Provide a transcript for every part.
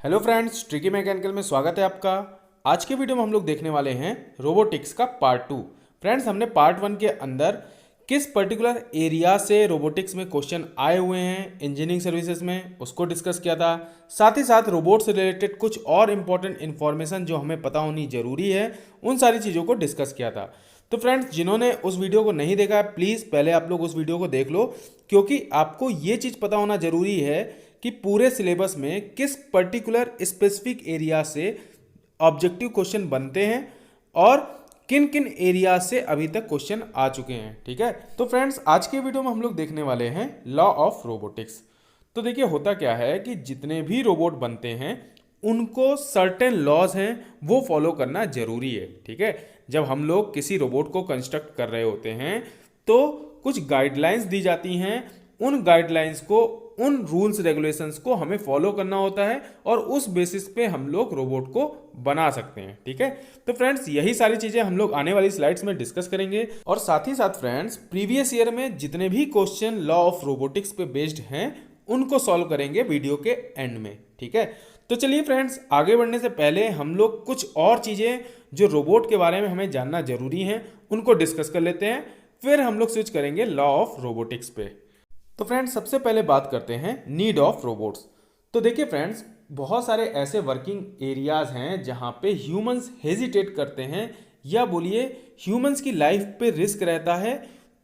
Hello friends, tricky mechanical में स्वागत है आपका। आज के वीडियो में हम लोग देखने वाले हैं रोबोटिक्स का पार्ट 2। फ्रेंड्स, हमने पार्ट 1 के अंदर किस पर्टिकुलर एरिया से रोबोटिक्स में क्वेश्चन आए हुए हैं इंजीनियरिंग सर्विसेज में उसको डिस्कस किया था। साथ ही साथ रोबोट से रिलेटेड कुछ और इम्पोर्टेंट इन्फॉर्मेशन जो हमें पता होनी जरूरी है उन सारी चीज़ों को डिस्कस किया था। तो फ्रेंड्स, जिन्होंने उस वीडियो को नहीं देखा है प्लीज़ पहले आप लोग उस वीडियो को देख लो, क्योंकि आपको ये चीज़ पता होना जरूरी है कि पूरे सिलेबस में किस पर्टिकुलर स्पेसिफिक एरिया से ऑब्जेक्टिव क्वेश्चन बनते हैं और किन किन एरिया से अभी तक क्वेश्चन आ चुके हैं। ठीक है, तो फ्रेंड्स आज के वीडियो में हम लोग देखने वाले हैं लॉ ऑफ रोबोटिक्स। तो देखिए होता क्या है कि जितने भी रोबोट बनते हैं उनको सर्टेन लॉज हैं वो फॉलो करना जरूरी है। ठीक है, जब हम लोग किसी रोबोट को कंस्ट्रक्ट कर रहे होते हैं तो कुछ गाइडलाइंस दी जाती हैं, उन गाइडलाइंस को, उन रूल्स रेगुलेशंस को हमें फॉलो करना होता है और उस बेसिस पे हम लोग रोबोट को बना सकते हैं। ठीक है, तो फ्रेंड्स यही सारी चीजें हम लोग आने वाली स्लाइड्स में डिस्कस करेंगे और साथ ही साथ फ्रेंड्स प्रीवियस ईयर में जितने भी क्वेश्चन लॉ ऑफ रोबोटिक्स पे बेस्ड हैं उनको सॉल्व करेंगे वीडियो के एंड में। ठीक है, तो चलिए फ्रेंड्स आगे बढ़ने से पहले हम लोग कुछ और चीजें जो रोबोट के बारे में हमें जानना जरूरी है उनको डिस्कस कर लेते हैं, फिर हम लोग स्विच करेंगे लॉ ऑफ रोबोटिक्स पे। तो फ्रेंड्स सबसे पहले बात करते हैं नीड ऑफ रोबोट्स। तो देखिए फ्रेंड्स, बहुत सारे ऐसे वर्किंग एरियाज हैं जहां पे ह्यूमंस हेजिटेट करते हैं या बोलिए ह्यूमंस की लाइफ पे रिस्क रहता है,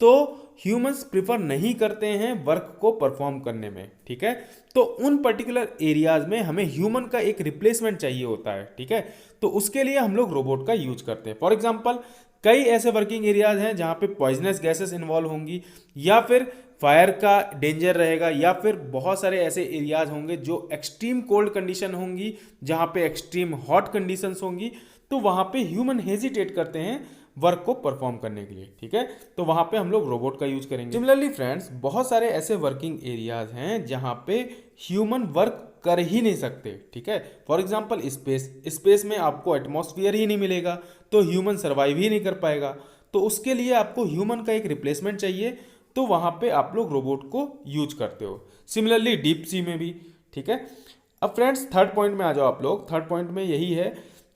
तो ह्यूमंस प्रिफर नहीं करते हैं वर्क को परफॉर्म करने में। ठीक है, तो उन पर्टिकुलर एरियाज में हमें ह्यूमन का एक रिप्लेसमेंट चाहिए होता है। ठीक है, तो उसके लिए हम लोग रोबोट का यूज करते हैं। फॉर एग्जाम्पल कई ऐसे वर्किंग एरियाज हैं जहां पे पॉइजनस गैसेस इन्वॉल्व होंगी या फिर फायर का डेंजर रहेगा या फिर बहुत सारे ऐसे एरियाज होंगे जो एक्सट्रीम कोल्ड कंडीशन होंगी, जहां पे एक्सट्रीम हॉट कंडीशंस होंगी, तो वहां पे ह्यूमन हेजिटेट करते हैं वर्क को परफॉर्म करने के लिए। ठीक है, तो वहां पे हम लोग रोबोट का यूज करेंगे। सिमिलरली फ्रेंड्स, बहुत सारे ऐसे वर्किंग एरियाज हैं जहां पे ह्यूमन वर्क कर ही नहीं सकते। ठीक है, फॉर एग्जाम्पल स्पेस में आपको एटमॉस्फेयर ही नहीं मिलेगा तो ह्यूमन सर्वाइव ही नहीं कर पाएगा, तो उसके लिए आपको ह्यूमन का एक रिप्लेसमेंट चाहिए, तो वहां पे आप लोग रोबोट को यूज करते हो। सिमिलरली डीप सी में भी। ठीक है, अब फ्रेंड्स थर्ड पॉइंट में आ जाओ आप लोग। थर्ड पॉइंट में यही है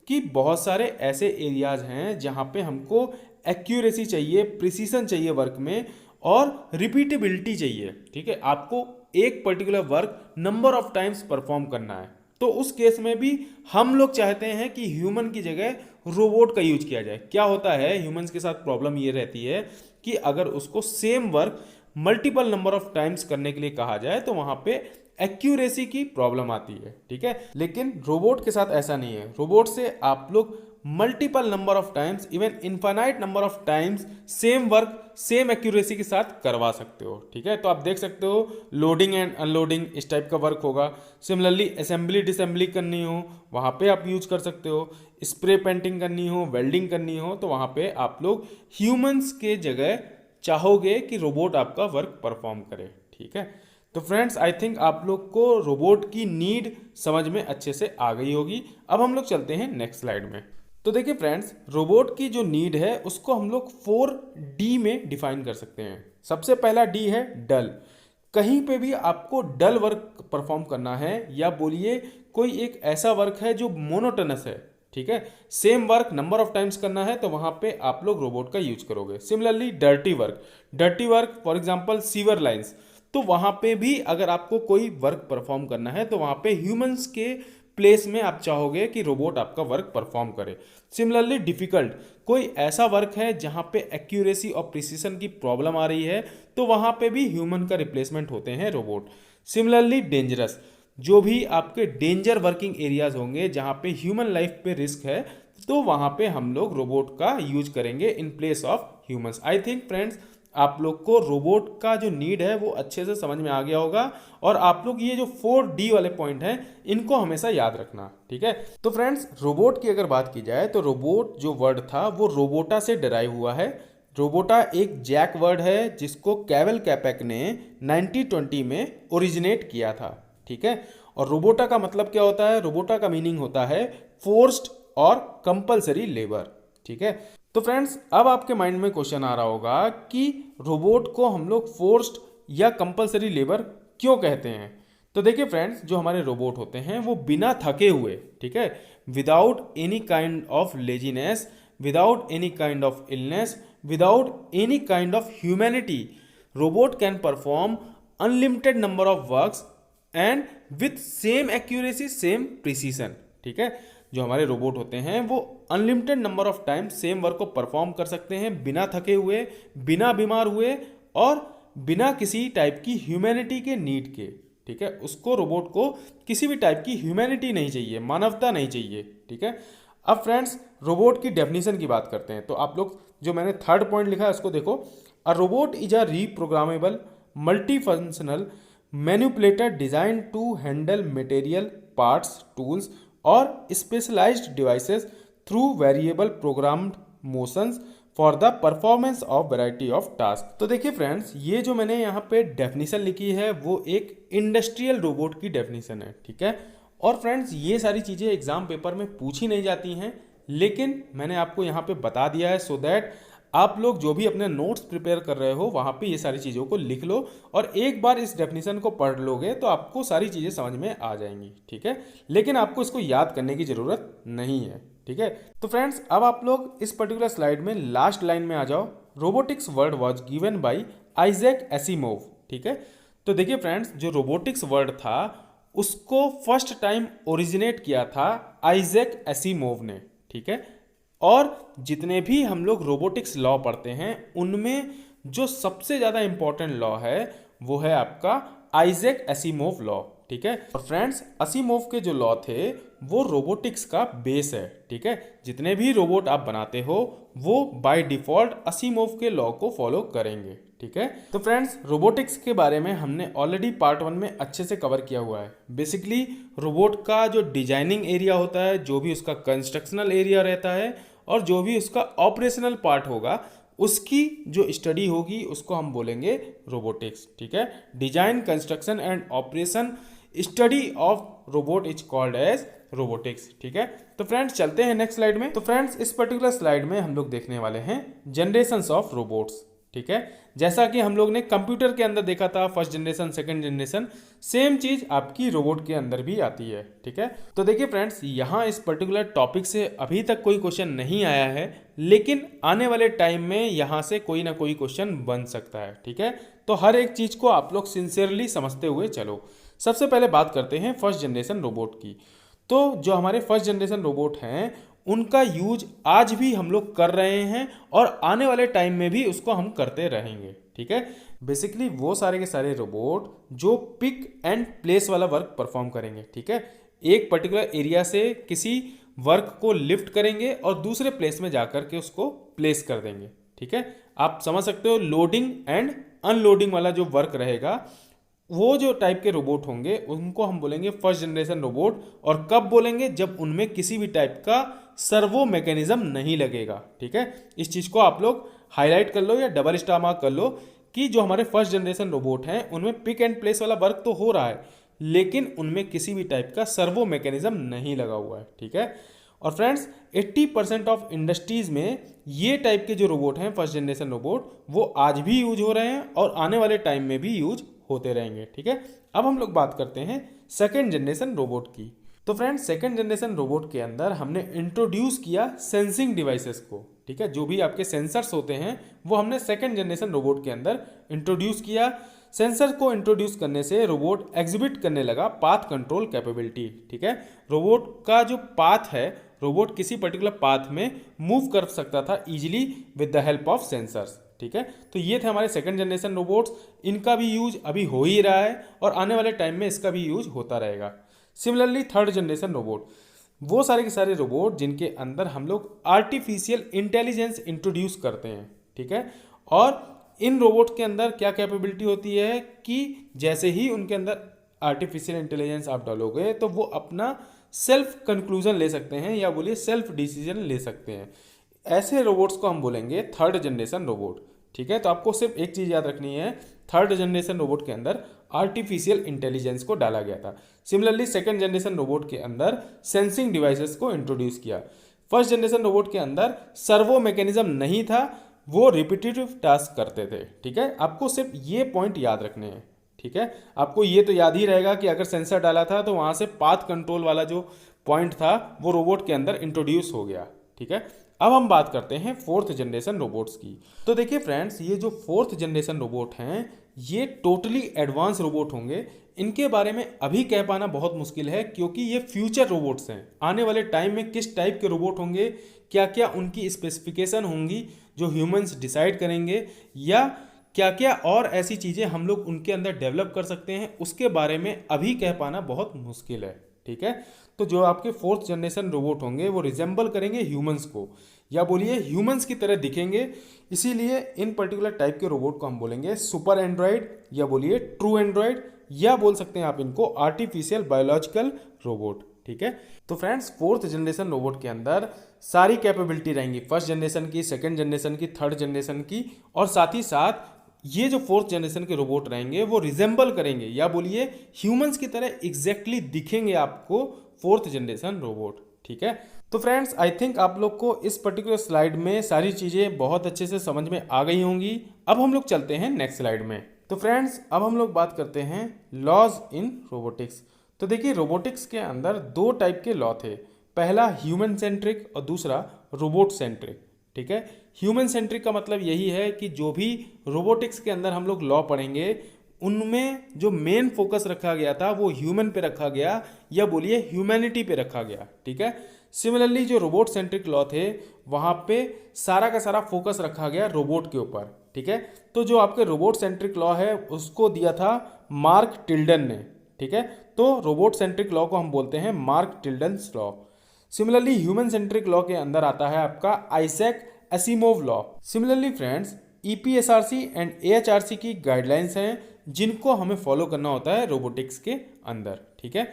कि बहुत सारे ऐसे एरियाज हैं जहां पे हमको एक्यूरेसी चाहिए, प्रिसीजन चाहिए वर्क में और रिपीटेबिलिटी चाहिए। ठीक है, आपको एक particular work number of times perform करना है, तो उस केस में भी हम लोग चाहते हैं कि ह्यूमन की जगह रोबोट का यूज किया जाए। क्या होता है, ह्यूमंस के साथ प्रॉब्लम ये रहती है कि अगर उसको same work multiple number of times करने के लिए कहा जाए तो वहां पे एक्यूरेसी की प्रॉब्लम आती है। ठीक है, लेकिन रोबोट के साथ ऐसा नहीं है। रोबोट से आप लोग multiple number of times, even infinite number of times same work same accuracy के साथ करवा सकते हो। ठीक है, तो आप देख सकते हो लोडिंग एंड अनलोडिंग इस टाइप का वर्क होगा। सिमिलरली असेंबली डिसेंबली करनी हो वहां पे आप यूज कर सकते हो। स्प्रे पेंटिंग करनी हो, वेल्डिंग करनी हो, तो वहां पे आप लोग ह्यूमंस के जगह चाहोगे कि रोबोट आपका वर्क परफॉर्म करे। ठीक है, तो फ्रेंड्स आई थिंक आप लोग को रोबोट की नीड समझ में अच्छे से आ गई होगी। अब हम लोग चलते हैं नेक्स्ट स्लाइड में। तो देखिए फ्रेंड्स, रोबोट की जो नीड है उसको हम लोग 4D में डिफाइन कर सकते हैं। सबसे पहला डी है डल। कहीं पे भी आपको डल वर्क परफॉर्म करना है या बोलिए कोई एक ऐसा वर्क है जो मोनोटोनस है, ठीक है, same work number of times करना है, तो वहां पे आप लोग रोबोट का यूज करोगे। Similarly dirty work for example sewer lines, तो वहां पे भी अगर आपको कोई वर्क परफॉर्म करना है तो वहां पे ह्यूमंस के प्लेस में आप चाहोगे कि रोबोट आपका वर्क परफॉर्म करे। सिमिलरली डिफिकल्ट, कोई ऐसा वर्क है जहां पे एक्यूरेसी और प्रिसीजन की प्रॉब्लम आ रही है, तो वहां पे भी ह्यूमन का रिप्लेसमेंट होते हैं रोबोट। सिमिलरली डेंजरस, जो भी आपके डेंजर वर्किंग एरियाज होंगे जहां पे ह्यूमन लाइफ पे रिस्क है, तो वहां पे हम लोग रोबोट का यूज करेंगे in place of humans. I think friends आप लोग को रोबोट का जो नीड है वो अच्छे से समझ में आ गया होगा और आप लोग ये जो 4D वाले पॉइंट हैं इनको हमेशा याद रखना। ठीक है, तो फ्रेंड्स रोबोट की अगर बात की जाए तो रोबोट जो वर्ड था वो रोबोटा से डिराइव हुआ है। रोबोटा एक जैक वर्ड है जिसको कैवल कैपेक ने 1920 में ओरिजिनेट किया था। ठीक है, और रोबोटा का मतलब क्या होता है, रोबोटा का मीनिंग होता है फोर्स्ड और कंपलसरी लेबर। ठीक है, तो फ्रेंड्स अब आपके माइंड में क्वेश्चन आ रहा होगा कि रोबोट को हम लोग फोर्स्ड या कंपलसरी लेबर क्यों कहते हैं। तो देखिए फ्रेंड्स, जो हमारे रोबोट होते हैं वो बिना थके हुए, ठीक है, without any kind of laziness, without any kind of illness, without any kind of humanity, robot can perform unlimited number of works and with same accuracy, same precision. ठीक है, जो हमारे रोबोट होते हैं वो unlimited number of time same work को perform कर सकते हैं बिना थके हुए, बिना बीमार हुए और बिना किसी टाइप की ह्यूमैनिटी के नीड के। ठीक है, उसको रोबोट को किसी भी टाइप की ह्यूमैनिटी नहीं चाहिए, मानवता नहीं चाहिए। ठीक है, अब फ्रेंड्स रोबोट की डेफिनेशन की बात करते हैं। तो आप लोग जो मैंने थर्ड पॉइंट लिखा है उसको देखो। A robot is a reprogrammable multi functional manipulator design to handle material parts, tools और specialised devices through variable programmed motions for the performance of variety of task. तो देखिए फ्रेंड्स, ये जो मैंने यहाँ पे डेफिनेशन लिखी है वो एक इंडस्ट्रियल रोबोट की डेफिनेशन है। ठीक है, और फ्रेंड्स ये सारी चीज़ें एग्जाम पेपर में पूछी नहीं जाती हैं, लेकिन मैंने आपको यहाँ पे बता दिया है सो दैट आप लोग जो भी अपने नोट्स प्रिपेयर कर रहे हो वहाँ पे ये सारी चीज़ों को लिख लो और एक बार इस डेफिनेशन को पढ़ लोगे तो आपको सारी चीज़ें समझ में आ जाएंगी। ठीक है, लेकिन आपको इसको याद करने की ज़रूरत नहीं है। ठीक है, तो फ्रेंड्स अब आप लोग इस पर्टिकुलर स्लाइड में लास्ट लाइन में आ जाओ। Robotics word was given by Isaac Asimov. ठीक है, तो देखिए फ्रेंड्स, जो रोबोटिक्स वर्ड था उसको फर्स्ट टाइम ओरिजिनेट किया था आइजैक एसिमोव ने। ठीक है, और जितने भी हम लोग रोबोटिक्स लॉ पढ़ते हैं उनमें जो सबसे ज़्यादा इंपॉर्टेंट लॉ है वो है आपका आइजैक एसिमोव लॉ। ठीक है, और फ्रेंड्स एसिमोव के जो लॉ थे वो रोबोटिक्स का बेस है। ठीक है, जितने भी रोबोट आप बनाते हो वो बाय डिफॉल्ट एसिमोव के लॉ को फॉलो करेंगे। ठीक है, तो फ्रेंड्स रोबोटिक्स के बारे में हमने ऑलरेडी पार्ट 1 में अच्छे से कवर किया हुआ है। बेसिकली रोबोट का जो डिजाइनिंग एरिया होता है, जो भी उसका कंस्ट्रक्शनल एरिया रहता है और जो भी उसका ऑपरेशनल पार्ट होगा उसकी जो स्टडी होगी उसको हम बोलेंगे रोबोटिक्स। ठीक है, design, construction and operation study of robot is called as robotics. ठीक है, तो फ्रेंड्स चलते हैं नेक्स्ट स्लाइड में। तो फ्रेंड्स इस पर्टिकुलर स्लाइड में हम लोग देखने वाले हैं जनरेशंस ऑफ रोबोट्स। ठीक है, जैसा कि हम लोग ने कंप्यूटर के अंदर देखा था first generation, second generation, same चीज आपकी रोबोट के अंदर भी आती है। ठीक है, तो देखिए फ्रेंड्स, यहाँ इस पर्टिकुलर टॉपिक से अभी तक कोई क्वेश्चन नहीं आया है, लेकिन आने वाले टाइम में यहाँ से कोई ना कोई क्वेश्चन बन सकता है। ठीक है, तो हर एक चीज को आप लोग सिंसियरली समझते हुए चलो। सबसे पहले बात करते हैं फर्स्ट जनरेशन रोबोट की। तो जो हमारे फर्स्ट जनरेशन रोबोट हैं उनका यूज आज भी हम लोग कर रहे हैं और आने वाले टाइम में भी उसको हम करते रहेंगे। ठीक है, बेसिकली वो सारे के सारे रोबोट जो पिक एंड प्लेस वाला वर्क परफॉर्म करेंगे। ठीक है, एक पर्टिकुलर एरिया से किसी वर्क को लिफ्ट करेंगे और दूसरे प्लेस में जाकर के उसको प्लेस कर देंगे। ठीक है, आप समझ सकते हो लोडिंग एंड अनलोडिंग वाला जो वर्क रहेगा, वो जो टाइप के रोबोट होंगे उनको हम बोलेंगे फर्स्ट जनरेशन रोबोट। और कब बोलेंगे? जब उनमें किसी भी टाइप का सर्वो मैकेनिज्म नहीं लगेगा। ठीक है, इस चीज़ को आप लोग हाईलाइट कर लो या डबल स्टार मार्क कर लो कि जो हमारे फर्स्ट जनरेशन रोबोट हैं उनमें पिक एंड प्लेस वाला वर्क तो हो रहा है, लेकिन उनमें किसी भी टाइप का सर्वो मैकेनिज्म नहीं लगा हुआ है। ठीक है, और फ्रेंड्स 80% ऑफ इंडस्ट्रीज़ में ये टाइप के जो रोबोट हैं फर्स्ट जनरेशन रोबोट वो आज भी यूज हो रहे हैं और आने वाले टाइम में भी यूज होते रहेंगे। ठीक है, अब हम लोग बात करते हैं सेकेंड जनरेशन रोबोट की। तो फ्रेंड्स सेकेंड जनरेशन रोबोट के अंदर हमने इंट्रोड्यूस किया सेंसिंग डिवाइसेस को। ठीक है, जो भी आपके सेंसर्स होते हैं वो हमने सेकेंड जनरेशन रोबोट के अंदर इंट्रोड्यूस किया। सेंसर को इंट्रोड्यूस करने से रोबोट एग्जिबिट करने लगा पाथ कंट्रोल कैपेबिलिटी। ठीक है, रोबोट का जो पाथ है, रोबोट किसी पर्टिकुलर पाथ में मूव कर सकता था easily with the help of sensors. ठीक है, तो ये थे हमारे सेकंड जनरेशन रोबोट्स। इनका भी यूज अभी हो ही रहा है और आने वाले टाइम में इसका भी यूज होता रहेगा। सिमिलरली थर्ड जनरेशन रोबोट, वो सारे के सारे रोबोट जिनके अंदर हम लोग आर्टिफिशियल इंटेलिजेंस इंट्रोड्यूस करते हैं। ठीक है, और इन रोबोट के अंदर क्या कैपेबिलिटी होती है कि जैसे ही उनके अंदर आर्टिफिशियल इंटेलिजेंस आप डालोगे तो वो अपना सेल्फ कंक्लूजन ले सकते हैं या बोलिए सेल्फ डिसीजन ले सकते हैं। ऐसे रोबोट्स को हम बोलेंगे थर्ड जनरेशन रोबोट। ठीक है, तो आपको सिर्फ एक चीज़ याद रखनी है, थर्ड जनरेशन रोबोट के अंदर आर्टिफिशियल इंटेलिजेंस को डाला गया था। सिमिलरली सेकंड जनरेशन रोबोट के अंदर सेंसिंग डिवाइसेस को इंट्रोड्यूस किया। फर्स्ट जनरेशन रोबोट के अंदर सर्वो मैकेनिज्म नहीं था, वो रिपीटेटिव टास्क करते थे। ठीक है, आपको सिर्फ ये पॉइंट याद रखने हैं। ठीक है, आपको ये तो याद ही रहेगा कि अगर सेंसर डाला था तो वहाँ से पाथ कंट्रोल वाला जो पॉइंट था वो रोबोट के अंदर इंट्रोड्यूस हो गया। ठीक है, अब हम बात करते हैं फोर्थ जनरेशन रोबोट्स की। तो देखिए फ्रेंड्स, ये जो फोर्थ जनरेशन रोबोट हैं ये टोटली एडवांस रोबोट होंगे। इनके बारे में अभी कह पाना बहुत मुश्किल है क्योंकि ये फ्यूचर रोबोट्स हैं। आने वाले टाइम में किस टाइप के रोबोट होंगे, क्या क्या उनकी स्पेसिफिकेशन होंगी जो ह्यूमंस डिसाइड करेंगे, या क्या क्या और ऐसी चीज़ें हम लोग उनके अंदर डेवलप कर सकते हैं, उसके बारे में अभी कह पाना बहुत मुश्किल है। ठीक है, तो जो आपके फोर्थ जनरेशन रोबोट होंगे वो रिजेंबल करेंगे ह्यूमंस को, या बोलिए ह्यूमंस की तरह दिखेंगे। इसीलिए इन पर्टिकुलर टाइप के रोबोट को हम बोलेंगे सुपर एंड्रॉयड, या बोलिए ट्रू एंड्रॉयड, या बोल सकते हैं आप इनको आर्टिफिशियल बायोलॉजिकल रोबोट। ठीक है, तो फ्रेंड्स फोर्थ जनरेशन रोबोट के अंदर सारी कैपेबिलिटी रहेंगी, फर्स्ट जनरेशन की, सेकेंड जनरेशन की, थर्ड जनरेशन की, और साथ ही साथ ये जो फोर्थ जनरेशन के रोबोट रहेंगे वो रिजेंबल करेंगे, या बोलिए ह्यूमंस की तरह एग्जैक्टली दिखेंगे आपको फोर्थ जनरेशन रोबोट। ठीक है, तो फ्रेंड्स आई थिंक आप लोग को इस पर्टिकुलर स्लाइड में सारी चीज़ें बहुत अच्छे से समझ में आ गई होंगी। अब हम लोग चलते हैं नेक्स्ट स्लाइड में। तो फ्रेंड्स अब हम लोग बात करते हैं लॉज इन रोबोटिक्स। तो देखिए रोबोटिक्स के अंदर दो टाइप के लॉ थे, पहला ह्यूमन सेंट्रिक और दूसरा रोबोट सेंट्रिक। ठीक है, ह्यूमन सेंट्रिक का मतलब यही है कि जो भी रोबोटिक्स के अंदर हम लोग लॉ पढ़ेंगे उनमें जो मेन फोकस रखा गया था वो ह्यूमन पे रखा गया, या बोलिए ह्यूमैनिटी पे रखा गया। ठीक है, सिमिलरली जो रोबोट सेंट्रिक लॉ थे वहाँ पे सारा का सारा फोकस रखा गया रोबोट के ऊपर। ठीक है, तो जो आपके रोबोट सेंट्रिक लॉ है उसको दिया था मार्क टिल्डन ने। ठीक है, तो रोबोट सेंट्रिक लॉ को हम बोलते हैं Mark Tilden's law. Similarly human centric law के अंदर आता है आपका Isaac Asimov law. Similarly friends EPSRC and AHRC की गाइडलाइंस हैं जिनको हमें फॉलो करना होता है रोबोटिक्स के अंदर। ठीक है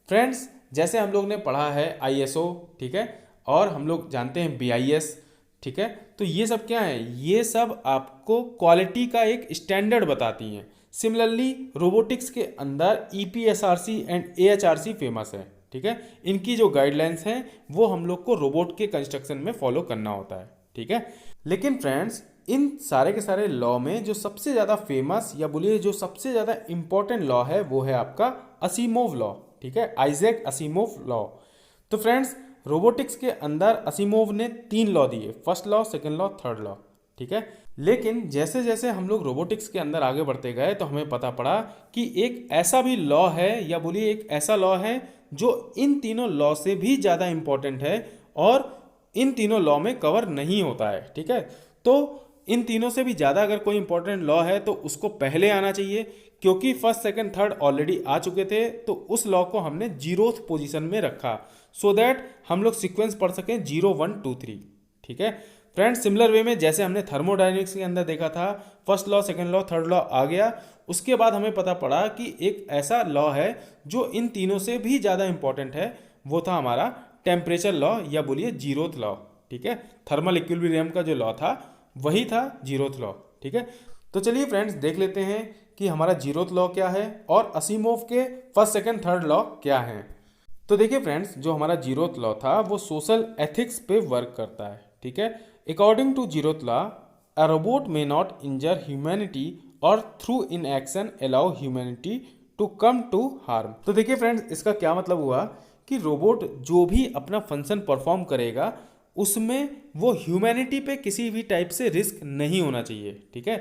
फ्रेंड्स, जैसे हम लोग ने पढ़ा है आईएसओ, ठीक है, और हम लोग जानते हैं बीआईएस। ठीक है, तो ये सब क्या है, ये सब आपको क्वालिटी का एक स्टैंडर्ड बताती हैं। सिमिलरली रोबोटिक्स के अंदर ईपीएसआरसी एंड एएचआरसी फेमस है। ठीक है, इनकी जो गाइडलाइंस हैं वो हम लोग को रोबोट के कंस्ट्रक्शन में फॉलो करना होता है। ठीक है, लेकिन फ्रेंड्स इन सारे के सारे लॉ में जो सबसे ज़्यादा फेमस, या बोलिए जो सबसे ज़्यादा इंपॉर्टेंट लॉ है वो है आपका असीमोव लॉ। ठीक है, आइजैक असीमोव लॉ। तो फ्रेंड्स रोबोटिक्स के अंदर असीमोव ने 3 लॉ दिए, first law, second law, third law. ठीक है, लेकिन जैसे जैसे हम लोग रोबोटिक्स के अंदर आगे बढ़ते गए तो हमें पता पड़ा कि एक ऐसा भी लॉ है, या बोलिए एक ऐसा लॉ है जो इन तीनों लॉ से भी ज़्यादा इंपॉर्टेंट है और इन तीनों लॉ में कवर नहीं होता है। ठीक है, तो इन तीनों से भी ज़्यादा अगर कोई इंपॉर्टेंट लॉ है तो उसको पहले आना चाहिए, क्योंकि फर्स्ट सेकंड थर्ड ऑलरेडी आ चुके थे, तो उस लॉ को हमने 0th पोजीशन में रखा सो दैट हम लोग सीक्वेंस पढ़ सकें 0 1 2 3। ठीक है फ्रेंड्स, सिमिलर वे में जैसे हमने थर्मोडायनेमिक्स के अंदर देखा था, first law, second law, third law आ गया, उसके बाद हमें पता पड़ा कि एक ऐसा लॉ है जो इन तीनों से भी ज़्यादा इंपॉर्टेंट है, वो था हमारा टेम्परेचर लॉ, या बोलिए 0th लॉ। ठीक है, थर्मल इक्विलिब्रियम का जो लॉ था वही था 0th लॉ। ठीक है, तो चलिए फ्रेंड्स देख लेते हैं कि हमारा 0th लॉ क्या है और असीमोव के फर्स्ट सेकंड थर्ड लॉ क्या है। तो देखिए फ्रेंड्स, जो हमारा 0th लॉ था वो सोशल एथिक्स पे वर्क करता है। ठीक है, according to 0th law a robot may not injure humanity और through inaction allow humanity to come to harm. तो देखिए फ्रेंड्स, इसका क्या मतलब हुआ कि रोबोट जो भी अपना फंक्शन परफॉर्म करेगा उसमें वो ह्यूमैनिटी पे किसी भी टाइप से रिस्क नहीं होना चाहिए। ठीक है,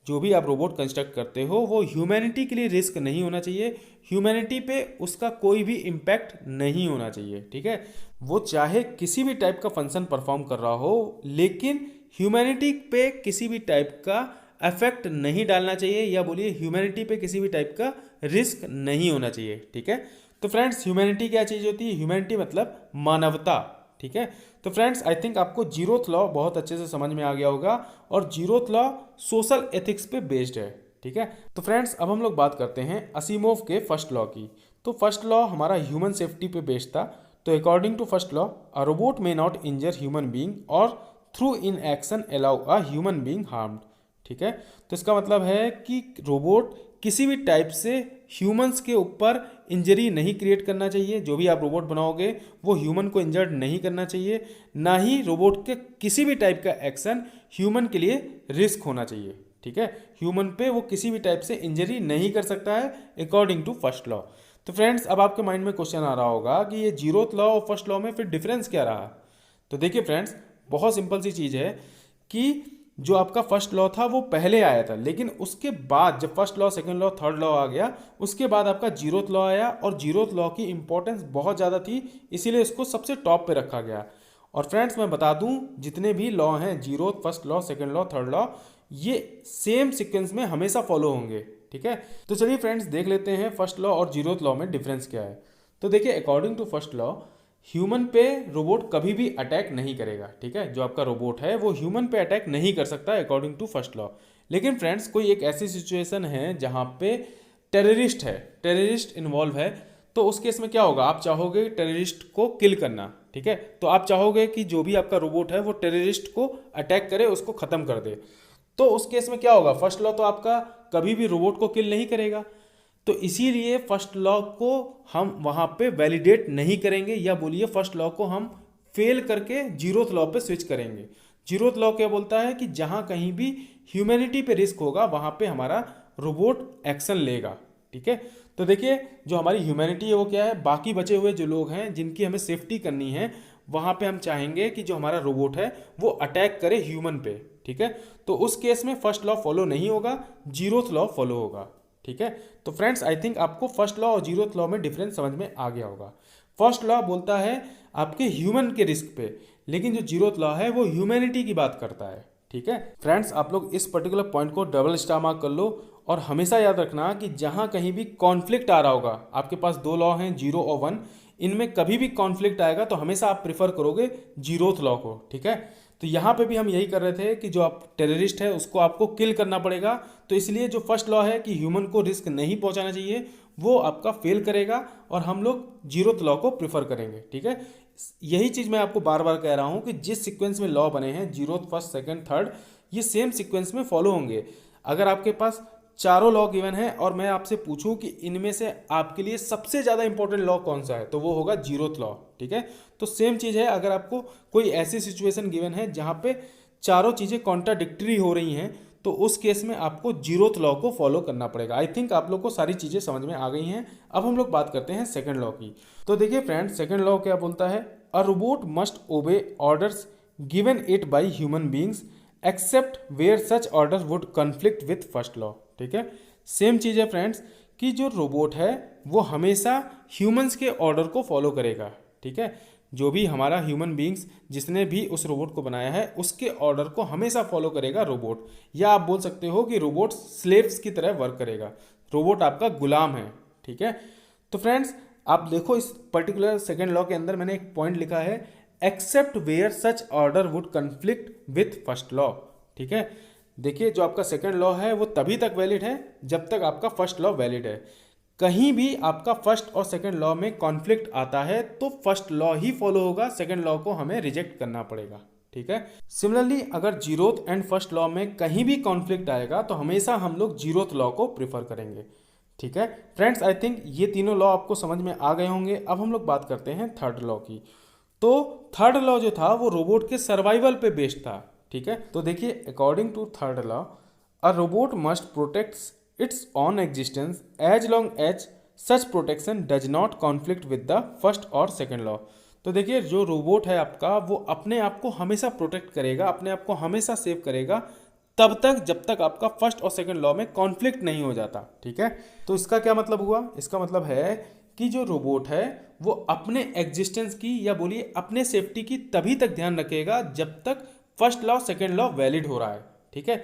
जो भी आप रोबोट कंस्ट्रक्ट करते हो वो ह्यूमैनिटी के लिए रिस्क नहीं होना चाहिए, ह्यूमैनिटी पे उसका कोई भी इम्पैक्ट नहीं होना चाहिए। ठीक है, वो चाहे किसी भी टाइप का फंक्शन परफॉर्म कर रहा हो लेकिन ह्यूमैनिटी पे किसी भी टाइप का इफेक्ट नहीं डालना चाहिए, या बोलिए ह्यूमैनिटी पे किसी भी टाइप का रिस्क नहीं होना चाहिए। ठीक है, तो फ्रेंड्स ह्यूमैनिटी क्या चीज़ होती है, ह्यूमैनिटी मतलब मानवता। ठीक है, तो फ्रेंड्स आई थिंक आपको 0th लॉ बहुत अच्छे से समझ में आ गया होगा, और 0th लॉ सोशल एथिक्स पे बेस्ड है। ठीक है, तो फ्रेंड्स अब हम लोग बात करते हैं असीमोव के फर्स्ट लॉ की। तो फर्स्ट लॉ हमारा ह्यूमन सेफ्टी पे बेस्ड था। तो according to first law a robot may not injure human being और through inaction allow a human being harmed. ठीक है, तो इसका मतलब है कि रोबोट किसी भी टाइप से ह्यूमंस के ऊपर इंजरी नहीं क्रिएट करना चाहिए। जो भी आप रोबोट बनाओगे वो ह्यूमन को इंजर्ड नहीं करना चाहिए, ना ही रोबोट के किसी भी टाइप का एक्शन ह्यूमन के लिए रिस्क होना चाहिए। ठीक है, ह्यूमन पे वो किसी भी टाइप से इंजरी नहीं कर सकता है अकॉर्डिंग टू फर्स्ट लॉ। तो फ्रेंड्स अब आपके माइंड में क्वेश्चन आ रहा होगा कि ये 0th लॉ और फर्स्ट लॉ में फिर डिफरेंस क्या रहा। तो देखिए फ्रेंड्स, बहुत सिंपल सी चीज़ है कि जो आपका फर्स्ट लॉ था वो पहले आया था, लेकिन उसके बाद जब first law, second law, third law आ गया, उसके बाद आपका 0th लॉ आया, और 0th लॉ की इंपॉर्टेंस बहुत ज़्यादा थी, इसीलिए इसको सबसे टॉप पे रखा गया। और फ्रेंड्स मैं बता दूं, जितने भी लॉ हैं 0th, first law, second law, third law, ये सेम सीक्वेंस में हमेशा फॉलो होंगे। ठीक है, तो चलिए फ्रेंड्स देख लेते हैं फर्स्ट लॉ और 0th लॉ में डिफरेंस क्या है। तो देखिए according to first law, human पे रोबोट कभी भी अटैक नहीं करेगा। ठीक है, जो आपका रोबोट है वो ह्यूमन पे अटैक नहीं कर सकता अकॉर्डिंग टू फर्स्ट लॉ। लेकिन फ्रेंड्स कोई एक ऐसी सिचुएशन है जहाँ पे टेररिस्ट है, टेररिस्ट इन्वॉल्व है, तो उस केस में क्या होगा, आप चाहोगे टेररिस्ट को किल करना। ठीक है, तो आप चाहोगे कि जो भी आपका रोबोट है वो टेररिस्ट को अटैक करे, उसको खत्म कर दे। तो उस केस में क्या होगा, फर्स्ट लॉ तो आपका कभी भी रोबोट को किल नहीं करेगा, तो इसीलिए फर्स्ट लॉ को हम वहां पे वैलिडेट नहीं करेंगे, या बोलिए फर्स्ट लॉ को हम फेल करके 0th लॉ पे स्विच करेंगे। 0th लॉ क्या बोलता है कि जहां कहीं भी ह्यूमैनिटी पे रिस्क होगा वहां पे हमारा रोबोट एक्शन लेगा। ठीक है, तो देखिए जो हमारी ह्यूमैनिटी है वो क्या है, बाकी बचे हुए जो लोग हैं जिनकी हमें सेफ्टी करनी है, वहां पे हम चाहेंगे कि जो हमारा रोबोट है वो अटैक करे ह्यूमन पे। ठीक है, तो उस केस में फर्स्ट लॉ फॉलो नहीं होगा, 0th लॉ फॉलो होगा। ठीक है, तो फ्रेंड्स आई थिंक आपको फर्स्ट लॉ और 0th लॉ में डिफरेंस समझ में आ गया होगा। फर्स्ट लॉ बोलता है आपके ह्यूमन के रिस्क पे, लेकिन जो 0th लॉ है वो ह्यूमैनिटी की बात करता है। ठीक है फ्रेंड्स, आप लोग इस पर्टिकुलर पॉइंट को डबल स्टार मार्क कर लो, और हमेशा याद रखना कि जहां कहीं भी कॉन्फ्लिक्ट आ रहा होगा, आपके पास दो लॉ हैं 0 और 1, इनमें कभी भी कॉन्फ्लिक्ट आएगा तो हमेशा आप प्रिफर करोगे 0th लॉ को। ठीक है, तो यहाँ पे भी हम यही कर रहे थे कि जो आप टेररिस्ट है उसको आपको किल करना पड़ेगा, तो इसलिए जो फर्स्ट लॉ है कि ह्यूमन को रिस्क नहीं पहुंचाना चाहिए, वो आपका फेल करेगा, और हम लोग 0th लॉ को प्रिफर करेंगे। ठीक है, यही चीज़ मैं आपको बार बार कह रहा हूँ कि जिस सीक्वेंस में लॉ बने हैं 0th, फर्स्ट, सेकंड, थर्ड, ये सेम सीक्वेंस में फॉलो होंगे। अगर आपके पास चारों लॉ गिवन है और मैं आपसे पूछूं कि इनमें से आपके लिए सबसे ज़्यादा इंपॉर्टेंट लॉ कौन सा है, तो वो होगा 0th लॉ। ठीक है, तो सेम चीज़ है, अगर आपको कोई ऐसी सिचुएशन गिवन है जहाँ पे चारों चीज़ें कॉन्ट्राडिक्टरी हो रही हैं, तो उस केस में आपको 0th लॉ को फॉलो करना पड़ेगा। आई थिंक आप लोग को सारी चीज़ें समझ में आ गई हैं। अब हम लोग बात करते हैं सेकंड लॉ की। तो देखिए फ्रेंड्स, सेकंड लॉ क्या बोलता है, a robot must obey orders given it by human beings except where such order would conflict with first law. ठीक है, सेम चीज़ है फ्रेंड्स कि जो रोबोट है वो हमेशा ह्यूमंस के ऑर्डर को फॉलो करेगा। ठीक है, जो भी हमारा ह्यूमन बींग्स जिसने भी उस रोबोट को बनाया है उसके ऑर्डर को हमेशा फॉलो करेगा रोबोट, या आप बोल सकते हो कि रोबोट स्लेव्स की तरह वर्क करेगा, रोबोट आपका गुलाम है। ठीक है, तो फ्रेंड्स आप देखो इस पर्टिकुलर सेकेंड लॉ के अंदर मैंने एक पॉइंट लिखा है, except where such order would conflict with first law. ठीक है, देखिए जो आपका सेकेंड लॉ है वो तभी तक वैलिड है जब तक आपका फर्स्ट लॉ वैलिड है। कहीं भी आपका फर्स्ट और सेकेंड लॉ में कॉन्फ्लिक्ट आता है तो फर्स्ट लॉ ही फॉलो होगा, सेकेंड लॉ को हमें रिजेक्ट करना पड़ेगा। ठीक है, सिमिलरली अगर 0th एंड फर्स्ट लॉ में कहीं भी कॉन्फ्लिक्ट आएगा तो हमेशा हम लोग 0th लॉ को प्रिफर करेंगे। ठीक है फ्रेंड्स, आई थिंक ये तीनों लॉ आपको समझ में आ गए होंगे। अब हम लोग बात करते हैं थर्ड लॉ की। तो थर्ड लॉ जो था वो रोबोट के सर्वाइवल पे बेस्ड था। ठीक है, तो देखिए according to third law, a robot must protects its own existence as long as such protection does not conflict with the first और सेकेंड लॉ। तो देखिए जो रोबोट है आपका वो अपने आप को हमेशा प्रोटेक्ट करेगा, अपने आप को हमेशा सेव करेगा तब तक जब तक आपका फर्स्ट और सेकेंड लॉ में कॉन्फ्लिक्ट नहीं हो जाता। ठीक है, तो इसका क्या मतलब हुआ, इसका मतलब है कि जो रोबोट है वो अपने एग्जिस्टेंस की या बोलिए अपने सेफ्टी की तभी तक ध्यान रखेगा जब तक first law second law valid हो रहा है। ठीक है,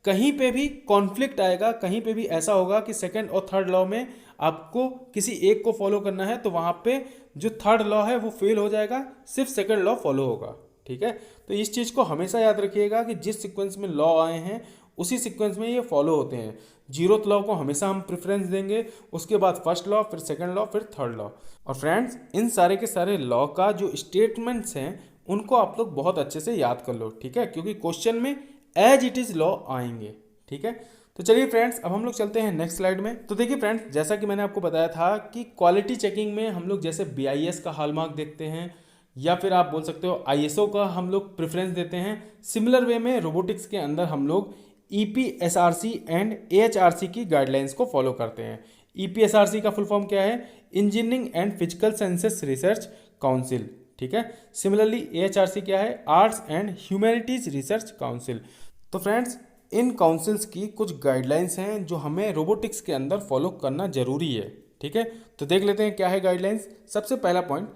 कहीं पे भी कॉन्फ्लिक्ट आएगा, कहीं पे भी ऐसा होगा कि सेकेंड और थर्ड लॉ में आपको किसी एक को फॉलो करना है तो वहां पे जो थर्ड लॉ है वो फेल हो जाएगा, सिर्फ सेकेंड लॉ फॉलो होगा। ठीक है, तो इस चीज़ को हमेशा याद रखिएगा कि जिस सीक्वेंस में लॉ आए हैं उसी सीक्वेंस में ये फॉलो होते हैं। 0th लॉ को हमेशा हम प्रेफरेंस देंगे, उसके बाद फर्स्ट लॉ, फिर सेकंड लॉ, फिर थर्ड लॉ। और फ्रेंड्स इन सारे के सारे लॉ का जो स्टेटमेंट्स हैं उनको आप लोग बहुत अच्छे से याद कर लो। ठीक है, क्योंकि क्वेश्चन में एज इट इज़ लॉ आएंगे। ठीक है, तो चलिए फ्रेंड्स अब हम लोग चलते हैं नेक्स्ट स्लाइड में। तो देखिए फ्रेंड्स, जैसा कि मैंने आपको बताया था कि क्वालिटी चेकिंग में हम लोग जैसे BIS का हॉलमार्क देखते हैं, या फिर आप बोल सकते हो ISO का हम लोग प्रेफरेंस देते हैं। सिमिलर वे में रोबोटिक्स के अंदर हम लोग EPSRC एंड AHRC की गाइडलाइंस को फॉलो करते हैं। EPSRC का फुल फॉर्म क्या है? Engineering and physical sciences research council, ठीक है। सिमिलरली AHRC क्या है? Arts and humanities research council. तो फ्रेंड्स, इन काउंसिल्स की कुछ गाइडलाइंस हैं जो हमें रोबोटिक्स के अंदर फॉलो करना जरूरी है, ठीक है। तो देख लेते हैं क्या है गाइडलाइंस। सबसे पहला point,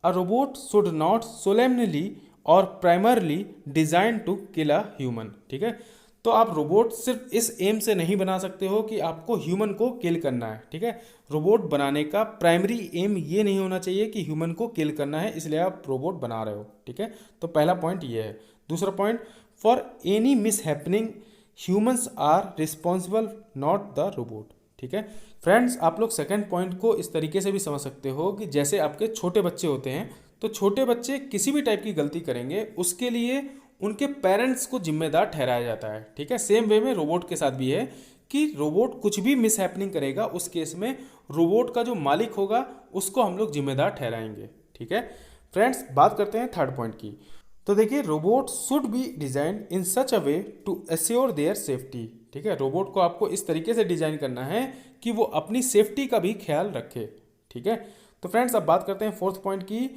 a robot should not solemnly और primarily design to kill a human, ठीक है। तो आप रोबोट सिर्फ इस एम से नहीं बना सकते हो कि आपको ह्यूमन को किल करना है, ठीक है। रोबोट बनाने का प्राइमरी एम ये नहीं होना चाहिए कि ह्यूमन को किल करना है, इसलिए आप रोबोट बना रहे हो, ठीक है। तो पहला पॉइंट ये है। दूसरा point, for any mishappening humans are responsible not the robot, ठीक है। फ्रेंड्स, आप लोग सेकंड पॉइंट को इस तरीके से भी समझ सकते हो कि जैसे आपके छोटे बच्चे होते हैं, तो छोटे बच्चे किसी भी टाइप की गलती करेंगे उसके लिए उनके पेरेंट्स को जिम्मेदार ठहराया जाता है, ठीक है। सेम वे में रोबोट के साथ भी है कि रोबोट कुछ भी मिस हैपनिंग करेगा उस केस में रोबोट का जो मालिक होगा उसको हम लोग जिम्मेदार ठहराएंगे, ठीक है। फ्रेंड्स, बात करते हैं थर्ड पॉइंट की। तो देखिए, robot should be design in such a way to assure their safety, ठीक है। रोबोट को आपको इस तरीके से डिजाइन करना है कि वो अपनी सेफ्टी का भी ख्याल रखे, ठीक है। तो फ्रेंड्स, अब बात करते हैं फोर्थ पॉइंट की।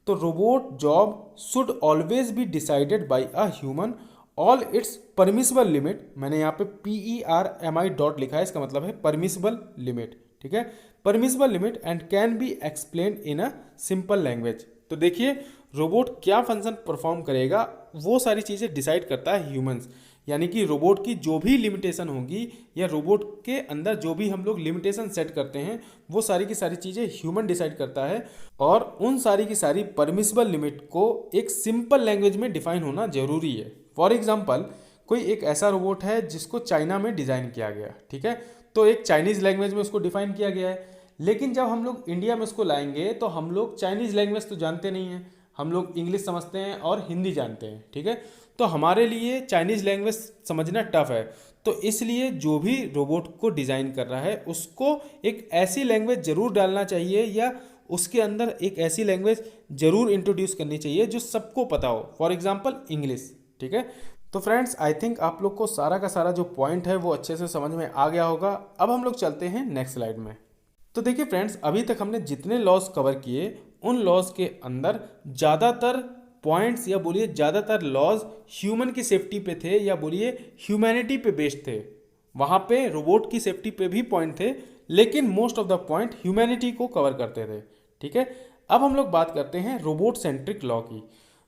तो robot job should always be decided by a human, all it's permissible limit, मैंने यहाँ पे PERMI डॉट लिखा है, इसका मतलब है परमिसिबल लिमिट, ठीक है। Permissible limit and can be explain in a simple language. तो देखिए, रोबोट क्या फंक्शन परफॉर्म करेगा वो सारी चीज़ें डिसाइड करता है ह्यूमंस, यानी कि रोबोट की जो भी लिमिटेशन होगी या रोबोट के अंदर जो भी हम लोग लिमिटेशन सेट करते हैं वो सारी की सारी चीज़ें ह्यूमन डिसाइड करता है, और उन सारी की सारी परमिसिबल लिमिट को एक सिंपल लैंग्वेज में डिफाइन होना जरूरी है। फॉर एग्जाम्पल, कोई एक ऐसा रोबोट है जिसको चाइना में डिज़ाइन किया गया, ठीक है। तो एक चाइनीज़ लैंग्वेज में उसको डिफाइन किया गया है, लेकिन जब हम लोग इंडिया में उसको लाएंगे तो हम लोग चाइनीज़ लैंग्वेज तो जानते नहीं हैं, हम लोग इंग्लिश समझते हैं और हिंदी जानते हैं, ठीक है। तो हमारे लिए चाइनीज़ लैंग्वेज समझना टफ है, तो इसलिए जो भी रोबोट को डिज़ाइन कर रहा है उसको एक ऐसी लैंग्वेज ज़रूर डालना चाहिए या उसके अंदर एक ऐसी लैंग्वेज ज़रूर इंट्रोड्यूस करनी चाहिए जो सबको पता हो, फॉर एग्जाम्पल इंग्लिश, ठीक है। तो फ्रेंड्स, आई थिंक आप लोग को सारा का सारा जो पॉइंट है वो अच्छे से समझ में आ गया होगा। अब हम लोग चलते हैं नेक्स्ट स्लाइड में। तो देखिए फ्रेंड्स, अभी तक हमने जितने लॉज कवर किए उन लॉज के अंदर ज़्यादातर पॉइंट्स या बोलिए ज़्यादातर लॉज ह्यूमन की सेफ्टी पे थे या बोलिए ह्यूमैनिटी पे बेस्ड थे। वहाँ पे रोबोट की सेफ्टी पे भी पॉइंट थे, लेकिन most of the point humanity को कवर करते थे, ठीक है। अब हम लोग बात करते हैं रोबोट सेंट्रिक लॉ की।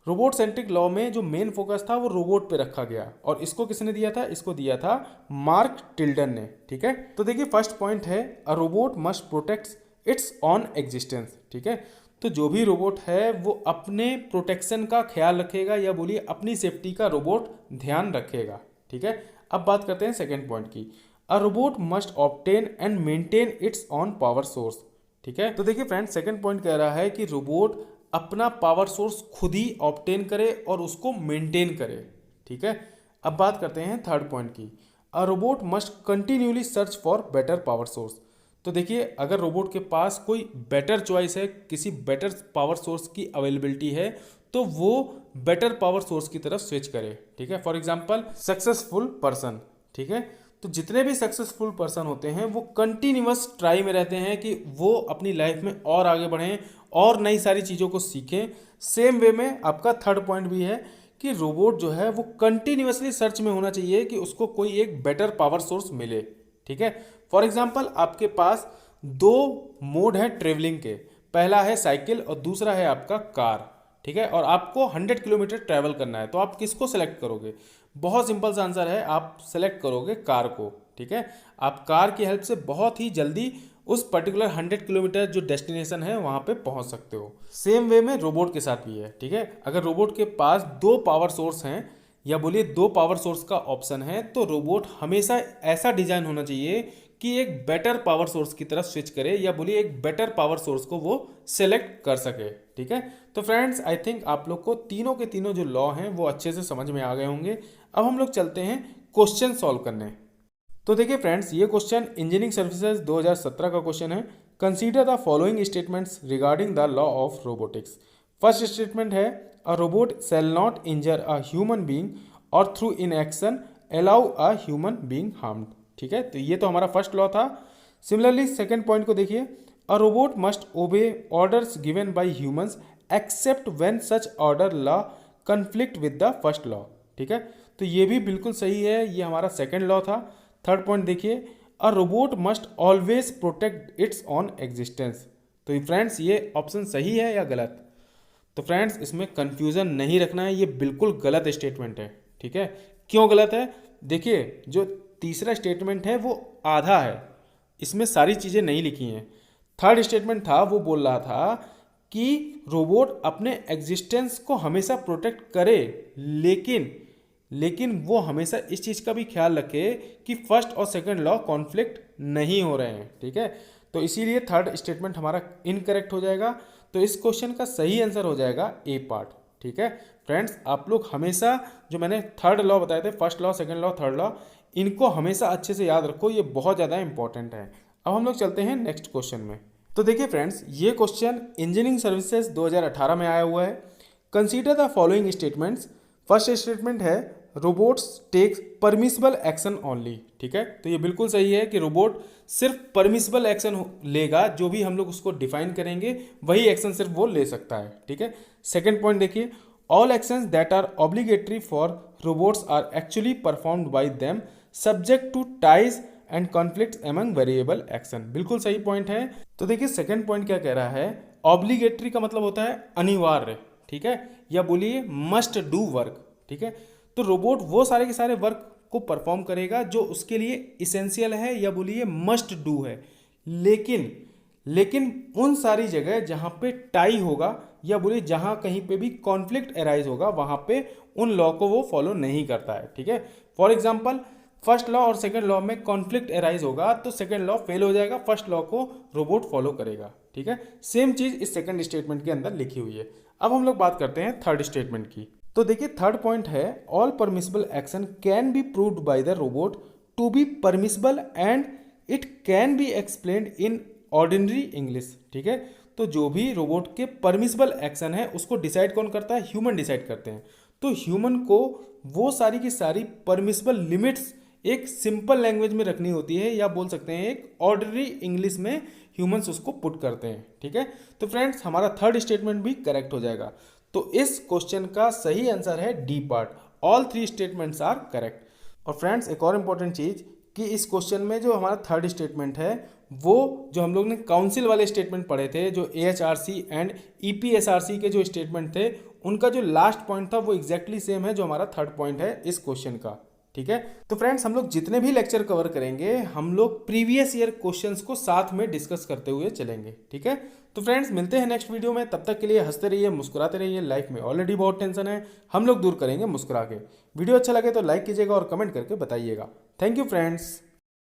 रोबोट सेंट्रिक लॉ में जो मेन फोकस था वो रोबोट पे रखा गया, और इसको किसने दिया था? इसको दिया था मार्क टिल्डन ने, ठीक है। तो देखिए, फर्स्ट पॉइंट है a robot must protect it's own existence, ठीक है। तो जो भी रोबोट है वो अपने प्रोटेक्शन का ख्याल रखेगा या बोलिए अपनी सेफ्टी का रोबोट ध्यान रखेगा, ठीक है। अब बात करते हैं सेकेंड पॉइंट की। अ robot must obtain and maintain its on power source, ठीक है। तो देखिए फ्रेंड, सेकेंड पॉइंट कह रहा है कि रोबोट अपना पावर सोर्स खुद ही ऑब्टेन करे और उसको मेंटेन करे, ठीक है। अब बात करते हैं थर्ड पॉइंट की। अ robot must continually search for better power source. तो देखिए, अगर रोबोट के पास कोई बेटर चॉइस है, किसी बेटर पावर सोर्स की अवेलेबिलिटी है, तो वो बेटर पावर सोर्स की तरफ स्विच करे, ठीक है। फॉर एग्जांपल, सक्सेसफुल पर्सन, ठीक है। तो जितने भी सक्सेसफुल पर्सन होते हैं वो कंटिन्यूअस ट्राई में रहते हैं कि वो अपनी लाइफ में और आगे बढ़ें और नई सारी चीज़ों को सीखें। सेम वे में आपका थर्ड पॉइंट भी है कि रोबोट जो है वो कंटिन्यूअसली सर्च में होना चाहिए कि उसको कोई एक बेटर पावर सोर्स मिले, ठीक है। फॉर एग्जाम्पल, आपके पास दो मोड है ट्रेवलिंग के, पहला है साइकिल और दूसरा है आपका कार, ठीक है। और आपको 100 किलोमीटर ट्रैवल करना है, तो आप किसको सेलेक्ट करोगे? बहुत सिंपल सा आंसर है, आप सेलेक्ट करोगे कार को, ठीक है। आप कार की हेल्प से बहुत ही जल्दी उस पर्टिकुलर 100 किलोमीटर जो डेस्टिनेशन है वहाँ पे पहुँच सकते हो। सेम वे में रोबोट के साथ भी है, ठीक है। अगर रोबोट के पास दो पावर सोर्स हैं या बोलिए दो पावर सोर्स का ऑप्शन है, तो रोबोट हमेशा ऐसा डिजाइन होना चाहिए कि एक बेटर पावर सोर्स की तरफ स्विच करे या बोलिए एक बेटर पावर सोर्स को वो सेलेक्ट कर सके, ठीक है। तो फ्रेंड्स, आई थिंक आप लोग को तीनों के तीनों जो लॉ हैं वो अच्छे से समझ में आ गए होंगे। अब हम लोग चलते हैं क्वेश्चन सॉल्व करने। तो देखिए फ्रेंड्स, ये क्वेश्चन इंजीनियरिंग सर्विसेज 2017 का क्वेश्चन है। Consider the following statements regarding the law of robotics. First statement है, a robot shall not injure a human being और through inaction allow a human being harmed. ठीक है, तो ये तो हमारा फर्स्ट लॉ था। सिमिलरली सेकंड पॉइंट को देखिए, a robot must obey orders given by humans except when such order law conflict with the first law. ठीक है, तो ये भी बिल्कुल सही है, ये हमारा सेकंड लॉ था। थर्ड पॉइंट देखिए, a robot must always protect it's own existence. तो फ्रेंड्स ये ऑप्शन सही है या गलत? तो फ्रेंड्स इसमें कंफ्यूजन नहीं रखना है, ये बिल्कुल गलत स्टेटमेंट है। ठीक है, क्यों गलत है? देखिए, जो तीसरा स्टेटमेंट है वो आधा है, इसमें सारी चीज़ें नहीं लिखी हैं। थर्ड स्टेटमेंट था, वो बोल रहा था कि रोबोट अपने एग्जिस्टेंस को हमेशा प्रोटेक्ट करे, लेकिन वो हमेशा इस चीज़ का भी ख्याल रखे कि फर्स्ट और सेकंड लॉ कॉन्फ्लिक्ट नहीं हो रहे हैं। ठीक है, तो इसीलिए थर्ड स्टेटमेंट हमारा इनकरेक्ट हो जाएगा। तो इस क्वेश्चन का सही आंसर हो जाएगा ए पार्ट। ठीक है फ्रेंड्स, आप लोग हमेशा जो मैंने थर्ड लॉ बताए थे, first law, second law, third law, इनको हमेशा अच्छे से याद रखो, ये बहुत ज़्यादा इंपॉर्टेंट है। अब हम लोग चलते हैं नेक्स्ट क्वेश्चन में। तो देखिए फ्रेंड्स, ये क्वेश्चन इंजीनियरिंग सर्विसेज 2018 में आया हुआ है। Consider the following statements. First statement है robots takes permissible action only. ठीक है, तो ये बिल्कुल सही है कि रोबोट सिर्फ परमिसिबल एक्शन लेगा, जो भी हम लोग उसको डिफाइन करेंगे वही एक्शन सिर्फ वो ले सकता है। ठीक है, सेकंड पॉइंट देखिए, all actions that are obligatory for robots are actually performed by them subject to ties and conflicts among variable action. बिल्कुल सही पॉइंट है। तो देखिए सेकंड पॉइंट क्या कह रहा है, ऑब्लिगेटरी का मतलब होता है अनिवार्य। ठीक है, या बोलिए मस्ट डू वर्क। ठीक है, तो रोबोट वो सारे के सारे वर्क को परफॉर्म करेगा जो उसके लिए इसेंशियल है या बोलिए मस्ट डू है, लेकिन उन सारी जगह जहाँ पे टाई होगा या बोलिए जहाँ कहीं पे भी कॉन्फ्लिक्ट अराइज होगा वहाँ पे उन लॉ को वो फॉलो नहीं करता है। ठीक है, फॉर एग्जाम्पल फर्स्ट लॉ और सेकंड लॉ में कॉन्फ्लिक्ट अराइज होगा तो सेकंड लॉ फेल हो जाएगा, फर्स्ट लॉ को रोबोट फॉलो करेगा। ठीक है, सेम चीज़ इस सेकंड स्टेटमेंट के अंदर लिखी हुई है। अब हम लोग बात करते हैं थर्ड स्टेटमेंट की। तो देखिए थर्ड पॉइंट है, all permissible action can be proved by the robot to be permissible and it can be explained in ordinary English. ठीक है, तो जो भी रोबोट के परमिसिबल एक्शन है उसको डिसाइड कौन करता है? ह्यूमन डिसाइड करते हैं। तो ह्यूमन को वो सारी की सारी परमिसिबल लिमिट्स एक सिंपल लैंग्वेज में रखनी होती है, या बोल सकते हैं एक ऑर्डिनरी इंग्लिश में ह्यूमंस उसको पुट करते हैं। ठीक है, तो फ्रेंड्स हमारा थर्ड स्टेटमेंट भी करेक्ट हो जाएगा। तो इस क्वेश्चन का सही आंसर है D part, all three statements are correct. और फ्रेंड्स एक और इम्पॉर्टेंट चीज़ कि इस क्वेश्चन में जो हमारा थर्ड स्टेटमेंट है वो जो हम लोग ने काउंसिल वाले स्टेटमेंट पढ़े थे, जो AHRC एंड EPSRC के जो स्टेटमेंट थे, उनका जो लास्ट पॉइंट था वो एग्जैक्टली सेम है जो हमारा थर्ड पॉइंट है इस क्वेश्चन का। ठीक है, तो फ्रेंड्स हम लोग जितने भी लेक्चर कवर करेंगे हम लोग प्रीवियस ईयर क्वेश्चंस को साथ में डिस्कस करते हुए चलेंगे। ठीक है, तो फ्रेंड्स मिलते हैं नेक्स्ट वीडियो में, तब तक के लिए हंसते रहिए, मुस्कुराते रहिए। लाइफ में ऑलरेडी बहुत टेंशन है, हम लोग दूर करेंगे मुस्कुरा के। वीडियो अच्छा लगे तो लाइक कीजिएगा और कमेंट करके बताइएगा। Thank you friends.